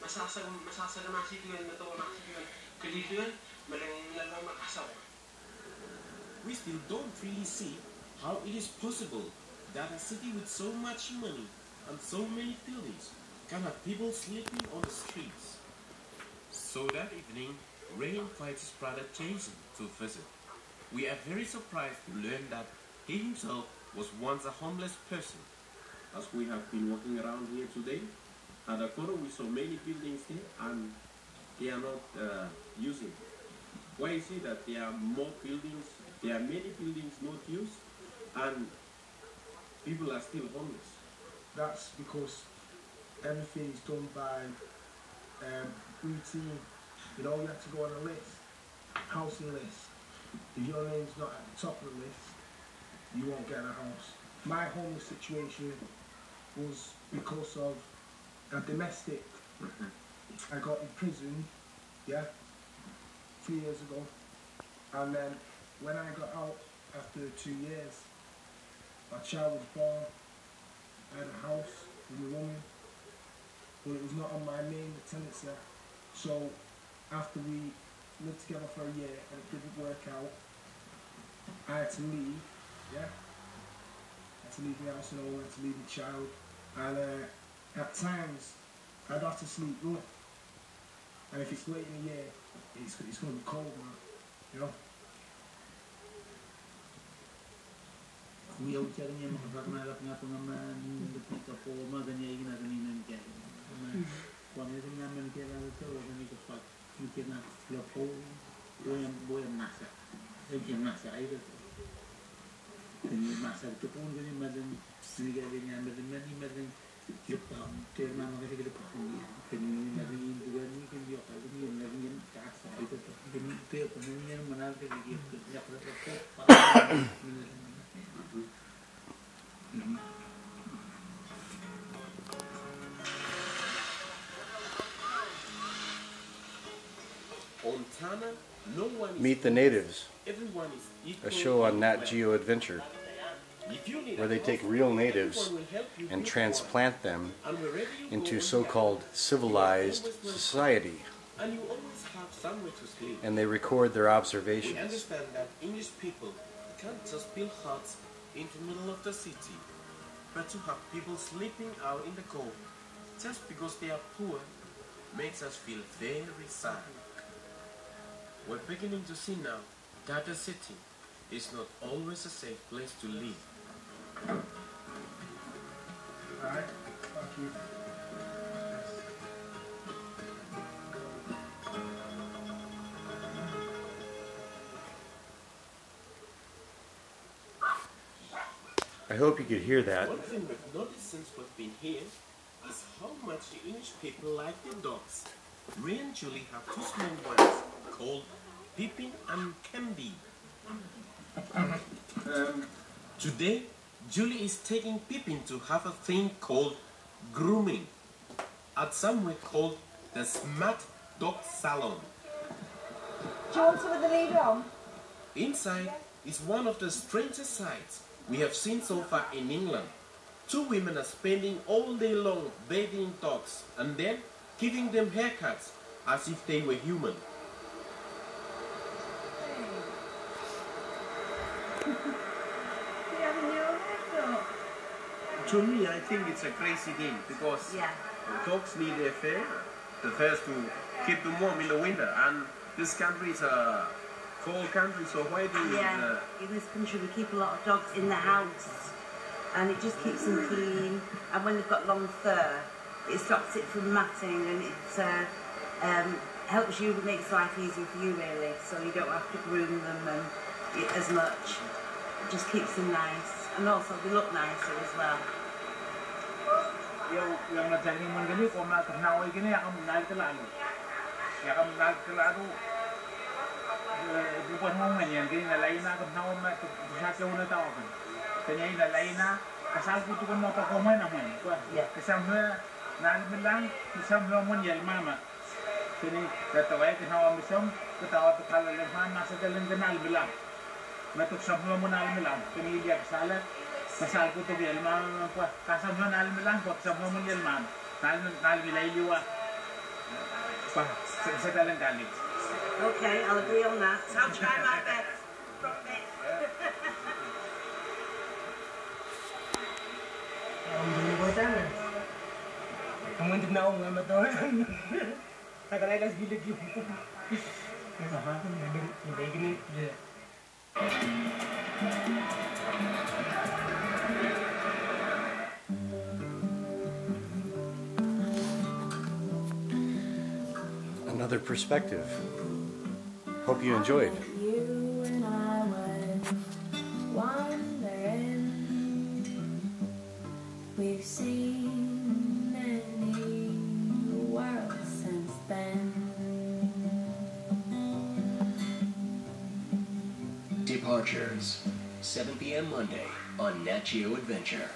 We still don't really see how it is possible that a city with so much money and so many buildings can have people sleeping on the streets. So that evening, Ray invites his brother Jason to visit. We are very surprised to learn that he himself was once a homeless person. As we have been walking around here today, at Akoro we saw many buildings here and they are not using. Why is it that there are more buildings, there are many buildings not used and people are still homeless? That's because everything is done by routine. You know, you have to go on a list, housing list. If your name's not at the top of the list, you won't get a house. My homeless situation was because of a domestic. I got in prison, 3 years ago, and then when I got out after 2 years, my child was born. I had a house with a woman, but it was not on my name, the tenancy. So after we lived together for a year and it didn't work out, I had to leave, I had to leave the house and I had to leave the child. And at times, I'd have to sleep rough. And if it's late in the year, it's going to be cold, man, you know? Kuya ucapnya makasarna lap ngapa ngaman dekat po maganya igna kanina niya. Kung ano yung naman kaya lang ito, kami kapag mungkin na lapo, boyang masa, yung masa ay ito. Yung masa ito po ganyan madan, sinigari niya madan yung terma makasig ito po niya. Kanina narin juga ni kanyo kalau ni narin kasa ito. Ganyan ito po niya manal kaya gitu. Ya po. On Tana, no one is Meet the Natives, everyone is equal. a show on Nat Geo Adventure, where they take real natives and transplant them into so-called civilized society, And you always have somewhere to sleep. and they record their We observations. understand that English people can't just build huts in the middle of the city, but to have people sleeping out in the cold just because they are poor makes us feel very sad. We're beginning to see now that the city is not always a safe place to live. Alright, thank you. I hope you could hear that. One thing we've noticed since we've been here is how much the English people like their dogs. Ray and Julie have two small ones called Pippin and Candy. Today, Julie is taking Pippin to have a thing called grooming at somewhere called the Smart Dog Salon. Do you want to with the leader on? Inside is one of the strangest sights we have seen so far in England. Two women are spending all day long bathing dogs and then giving them haircuts as if they were human. To me, I think it's a crazy thing because dogs need their fur, the furs to keep them warm in the winter, and this country is a cold country, so why do you... in this country we keep a lot of dogs in the house and it just keeps them clean, and when they've got long fur it stops it from matting, and it helps you, makes life easier for you really, so you don't have to groom them and as much. It just keeps them nice, and also they look nicer as well. Yang naging man gani kung matanaw ay gani ang munal kalalo. Ya ang munal kalalo. Bukan mo man yan gani nalay na kung naw ma sa una tao kan. Kanya nalay na kasal ko tukon mo pa ko man naman. Kasam na nalbilang kasam mo man yal mama. Kini tataway kinawa misom katawa to kalalan nasa dalan ganal bilang. Matuk sablo mo nalbilang kini dia kasala. Kasal ko to biyal mama pa kasam mo nalbilang ko kasam mo yal mama. Nalbilay liwa. Okay, I'll agree on that. I'll try my best. Promise. Kamu untuk naung sama tuh. Tak kena dah bila dia. Aha, lebih gini je. Another perspective. Hope you enjoyed. You and I were wandering. We've seen many worlds since then. Departures, 7 p.m. Monday on Nat Geo Adventure.